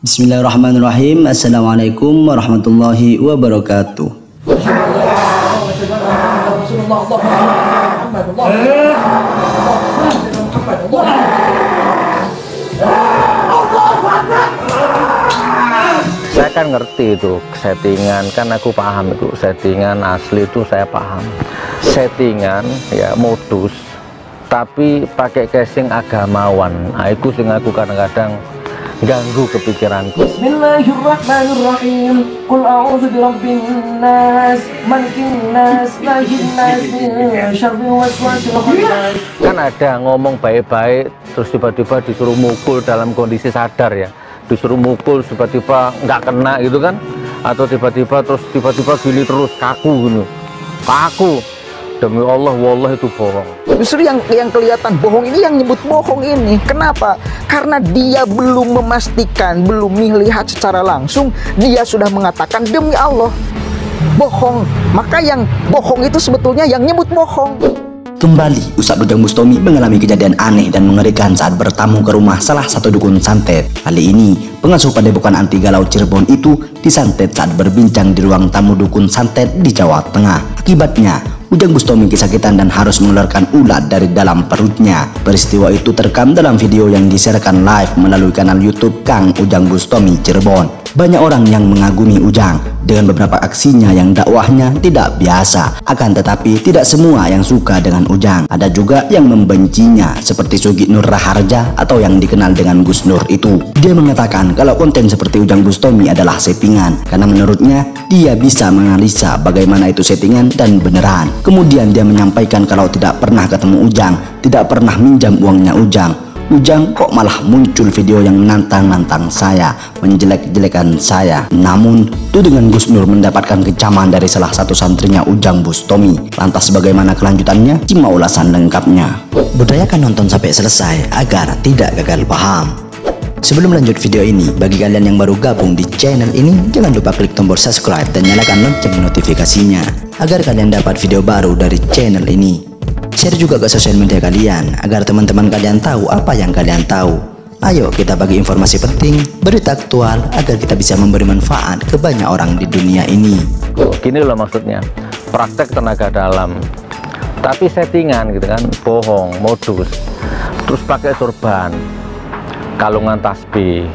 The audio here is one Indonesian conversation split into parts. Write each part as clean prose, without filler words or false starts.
Bismillahirrahmanirrahim. Assalamualaikum warahmatullahi wabarakatuh. Saya kan ngerti itu settingan, kan aku paham itu settingan asli itu saya paham. Settingan ya modus, tapi pakai casing agamawan. Nah, itu sing aku kadang-kadang ganggu kepikiranku. Bismillahirrahmanirrahim. Qul a'udzu birabbin nas, malikin nas, ilahin nas, min syarril waswasil khannas. Kan ada ngomong baik-baik terus tiba-tiba disuruh mukul dalam kondisi sadar ya. Disuruh mukul tiba-tiba nggak kena gitu kan, atau tiba-tiba gini terus kaku gitu, kaku. Demi Allah, wallah itu bohong. Justru yang kelihatan bohong ini yang nyebut bohong ini. Kenapa? Karena dia belum memastikan, belum melihat secara langsung, dia sudah mengatakan demi Allah bohong. Maka yang bohong itu sebetulnya yang nyebut bohong. Kembali, Ustadz Ujang Bustami mengalami kejadian aneh dan mengerikan saat bertamu ke rumah salah satu dukun santet. Kali ini, pengasuh Padepokan Anti Galau Cirebon itu disantet saat berbincang di ruang tamu dukun santet di Jawa Tengah. Akibatnya, Ujang Bustami kesakitan dan harus mengeluarkan ulat dari dalam perutnya. Peristiwa itu terekam dalam video yang disiarkan live melalui kanal YouTube Kang Ujang Bustami Cirebon. Banyak orang yang mengagumi Ujang dengan beberapa aksinya yang dakwahnya tidak biasa. Akan tetapi tidak semua yang suka dengan Ujang. Ada juga yang membencinya seperti Sugi Nur Raharja atau yang dikenal dengan Gus Nur itu. Dia mengatakan kalau konten seperti Ujang Bustami adalah settingan karena menurutnya dia bisa menganalisa bagaimana itu settingan dan beneran. Kemudian dia menyampaikan kalau tidak pernah ketemu Ujang, tidak pernah minjam uangnya Ujang. Ujang kok malah muncul video yang menantang-nantang saya, menjelek-jelekan saya. Namun, tudingan Gus Nur mendapatkan kecaman dari salah satu santrinya Ujang Bustami. Lantas bagaimana kelanjutannya? Simak ulasan lengkapnya. Budayakan nonton sampai selesai agar tidak gagal paham. Sebelum lanjut video ini, bagi kalian yang baru gabung di channel ini, jangan lupa klik tombol subscribe dan nyalakan lonceng notifikasinya agar kalian dapat video baru dari channel ini. Share juga ke sosial media kalian agar teman-teman kalian tahu apa yang kalian tahu. Ayo kita bagi informasi penting, berita aktual agar kita bisa memberi manfaat ke banyak orang di dunia ini. Gini loh maksudnya, praktek tenaga dalam, tapi settingan gitu kan, bohong, modus. Terus pakai sorban, kalungan tasbih,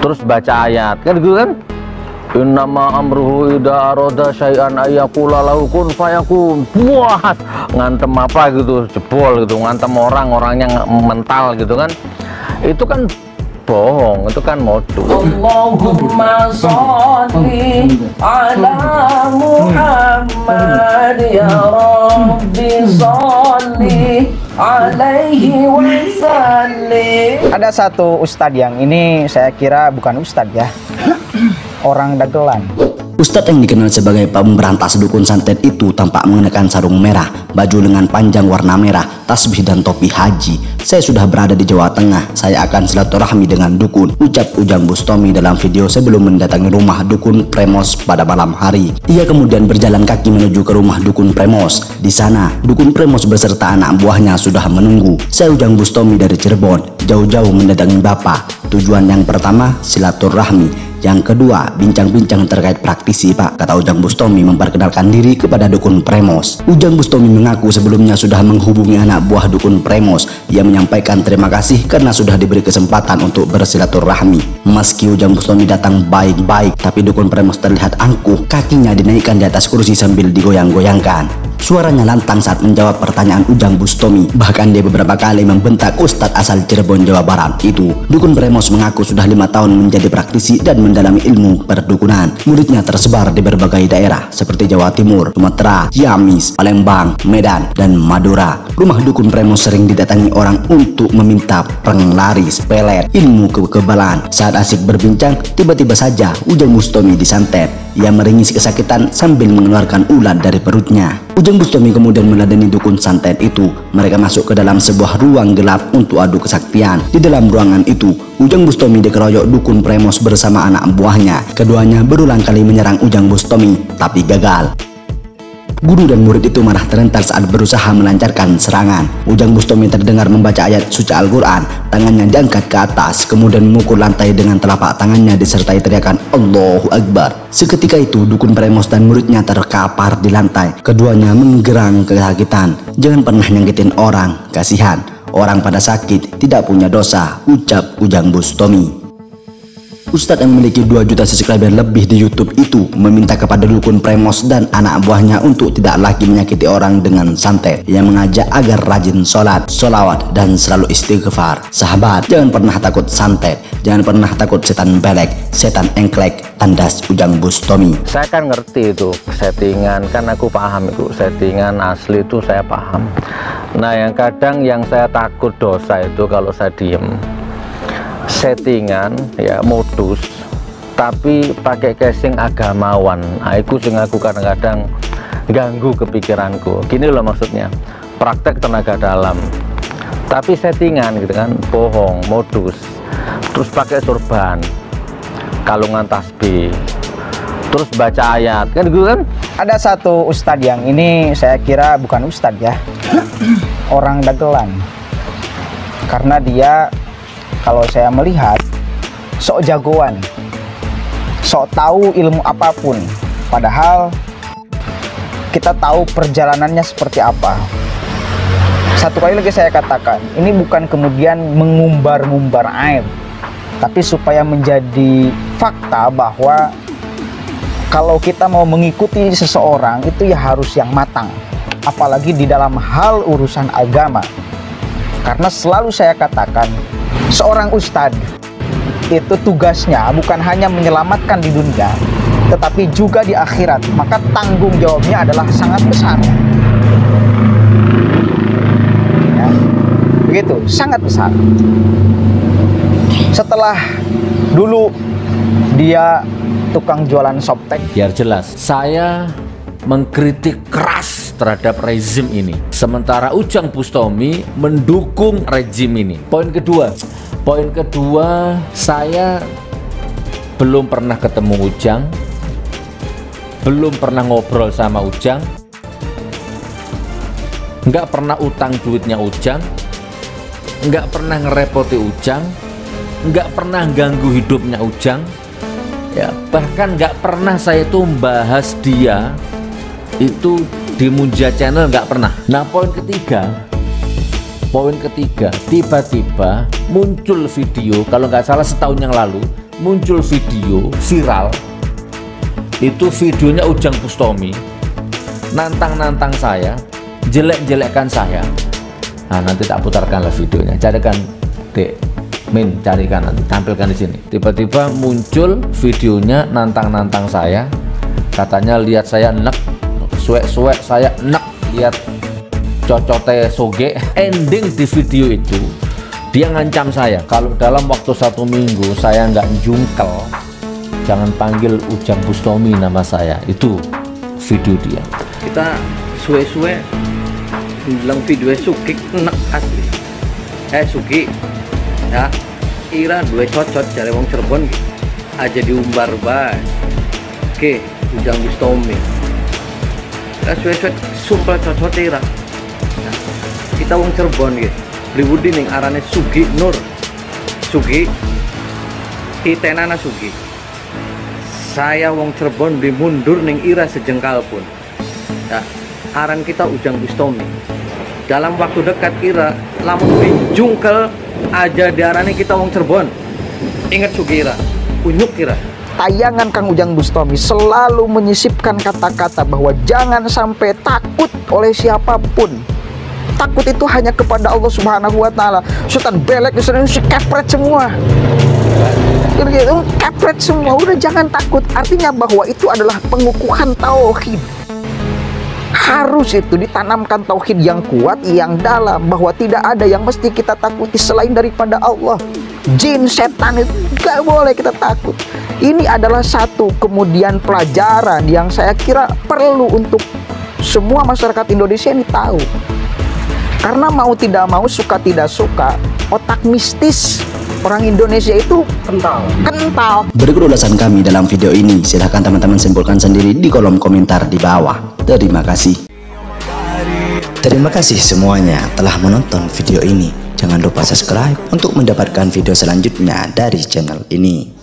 terus baca ayat, kan gitu kan? Innama amruhu idza arada syai'an ayyaqula lahu kun fayakun. Buat ngantem apa gitu, jebol gitu, ngantem orang-orangnya mental gitu kan. Itu kan bohong, itu kan modus. Allahumma sholli ala Muhammad ya Rabbi sholli alaihi wasallim. Ada satu ustadz yang ini saya kira bukan ustadz ya, orang dagelan. Ustadz yang dikenal sebagai pemberantas dukun santet itu tampak mengenakan sarung merah, baju lengan panjang warna merah, tasbih dan topi haji. Saya sudah berada di Jawa Tengah, saya akan silaturahmi dengan dukun, ucap Ujang Bustami dalam video sebelum mendatangi rumah dukun Premos pada malam hari. Ia kemudian berjalan kaki menuju ke rumah dukun Premos. Di sana, dukun Premos beserta anak buahnya sudah menunggu. Saya Ujang Bustami dari Cirebon, jauh-jauh mendatangi Bapak. Tujuan yang pertama, silaturahmi. Yang kedua, bincang-bincang terkait praktisi Pak, kata Ujang Bustami memperkenalkan diri kepada dukun Premos. Ujang Bustami mengaku sebelumnya sudah menghubungi anak buah dukun Premos. Ia menyampaikan terima kasih karena sudah diberi kesempatan untuk bersilaturahmi. Meski Ujang Bustami datang baik-baik, tapi dukun Premos terlihat angkuh, kakinya dinaikkan di atas kursi sambil digoyang-goyangkan. Suaranya lantang saat menjawab pertanyaan Ujang Bustami. Bahkan dia beberapa kali membentak Ustadz asal Cirebon, Jawa Barat itu. Dukun Premos mengaku sudah 5 tahun menjadi praktisi dan mendalami ilmu perdukunan. Muridnya tersebar di berbagai daerah seperti Jawa Timur, Sumatera, Ciamis, Palembang, Medan, dan Madura. Rumah dukun Premos sering didatangi orang untuk meminta penglaris, pelet, ilmu kekebalan. Saat asik berbincang, tiba-tiba saja Ujang Bustami disantet. Ia meringis kesakitan sambil mengeluarkan ulat dari perutnya. Ujang Bustami kemudian meladeni dukun santet itu. Mereka masuk ke dalam sebuah ruang gelap untuk adu kesaktian. Di dalam ruangan itu, Ujang Bustami dikeroyok dukun Premos bersama anak buahnya. Keduanya berulang kali menyerang Ujang Bustami, tapi gagal. Guru dan murid itu marah terhental saat berusaha melancarkan serangan. Ujang Bustami terdengar membaca ayat suci Al-Quran. Tangannya diangkat ke atas, kemudian memukul lantai dengan telapak tangannya disertai teriakan Allahu Akbar. Seketika itu dukun Premos dan muridnya terkapar di lantai. Keduanya menggerang kesakitan. Jangan pernah nyakitin orang, kasihan. Orang pada sakit tidak punya dosa, ucap Ujang Bustami. Ustadz yang memiliki 2 juta subscriber lebih di YouTube itu meminta kepada dukun Premos dan anak buahnya untuk tidak lagi menyakiti orang dengan santet. Ia mengajak agar rajin sholat, sholawat, dan selalu istighfar. Sahabat, jangan pernah takut santet, jangan pernah takut setan belek, setan engklek, tandas Ujang Bustami. Saya kan ngerti itu settingan, kan aku paham itu settingan asli itu saya paham. Nah yang kadang yang saya takut dosa itu kalau saya diem. Settingan ya modus tapi pakai casing agamawan. Aku kadang-kadang ganggu kepikiranku. Gini loh maksudnya, praktek tenaga dalam tapi settingan gitu kan, bohong, modus, terus pakai sorban, kalungan tasbih, terus baca ayat kan gitu kan. Ada satu ustadz yang ini saya kira bukan ustadz ya, orang dagelan, karena dia kalau saya melihat sok jagoan, sok tahu ilmu apapun, padahal kita tahu perjalanannya seperti apa. Satu kali lagi saya katakan, ini bukan kemudian mengumbar-ngumbar aib, tapi supaya menjadi fakta bahwa kalau kita mau mengikuti seseorang itu ya harus yang matang, apalagi di dalam hal urusan agama. Karena selalu saya katakan, seorang ustadz itu tugasnya bukan hanya menyelamatkan di dunia, tetapi juga di akhirat. Maka tanggung jawabnya adalah sangat besar. Ya, begitu, sangat besar. Setelah dulu dia tukang jualan softtek. Biar jelas, saya mengkritik keras terhadap rezim ini, sementara Ujang Bustami mendukung rezim ini. Poin kedua, saya belum pernah ketemu Ujang, belum pernah ngobrol sama Ujang, nggak pernah utang duitnya Ujang, nggak pernah ngerepoti Ujang, nggak pernah ganggu hidupnya Ujang, ya bahkan nggak pernah saya itu membahas dia itu di Munja Channel, nggak pernah. Nah poin ketiga, tiba-tiba muncul video, kalau nggak salah setahun yang lalu muncul video viral, itu videonya Ujang Bustami nantang saya, jelek-jelekkan saya. Nah nanti tak putarkanlah videonya, carikan Dek Min, carikan nanti tampilkan di sini. Tiba-tiba muncul videonya nantang saya, katanya lihat saya enek, suek-suek saya enek, lihat cocote soge. Ending di video itu dia ngancam saya, kalau dalam waktu 1 minggu saya nggak jungkel, jangan panggil Ujang Bustami nama saya. Itu video dia. Kita suwe-suwe bilang video Sugi enek asli. Sugi ya kira dua cocot cari wong Cirebon aja diumbar bae. Oke, Ujang Bustami suwe-suwe sumpah cocot ira. Kita wong Cirebon gitu, beli budi ning arane Sugi Nur, Sugi itenana Sugi. Saya wong Cirebon beli mundur ning ira sejengkal pun. Ya, aran kita Ujang Bustami. Dalam waktu dekat kira lamun jungkel aja diarani kita wong Cirebon. Ingat Sugi ira, unyuk kira. Tayangan Kang Ujang Bustami selalu menyisipkan kata-kata bahwa jangan sampai takut oleh siapapun. Takut itu hanya kepada Allah Subhanahu wa Ta'ala. Sultan belek disini si kepret semua. Kepret semua, udah jangan takut. Artinya bahwa itu adalah pengukuhan tauhid. Harus itu ditanamkan tauhid yang kuat, yang dalam, bahwa tidak ada yang mesti kita takuti selain daripada Allah. Jin, setan itu gak boleh kita takut. Ini adalah satu kemudian pelajaran yang saya kira perlu untuk semua masyarakat Indonesia ini tahu. Karena mau tidak mau, suka tidak suka, otak mistis Orang Indonesia itu kental. Berikut ulasan kami dalam video ini. Silahkan teman-teman simpulkan sendiri di kolom komentar di bawah. Terima kasih. Terima kasih semuanya telah menonton video ini. Jangan lupa subscribe untuk mendapatkan video selanjutnya dari channel ini.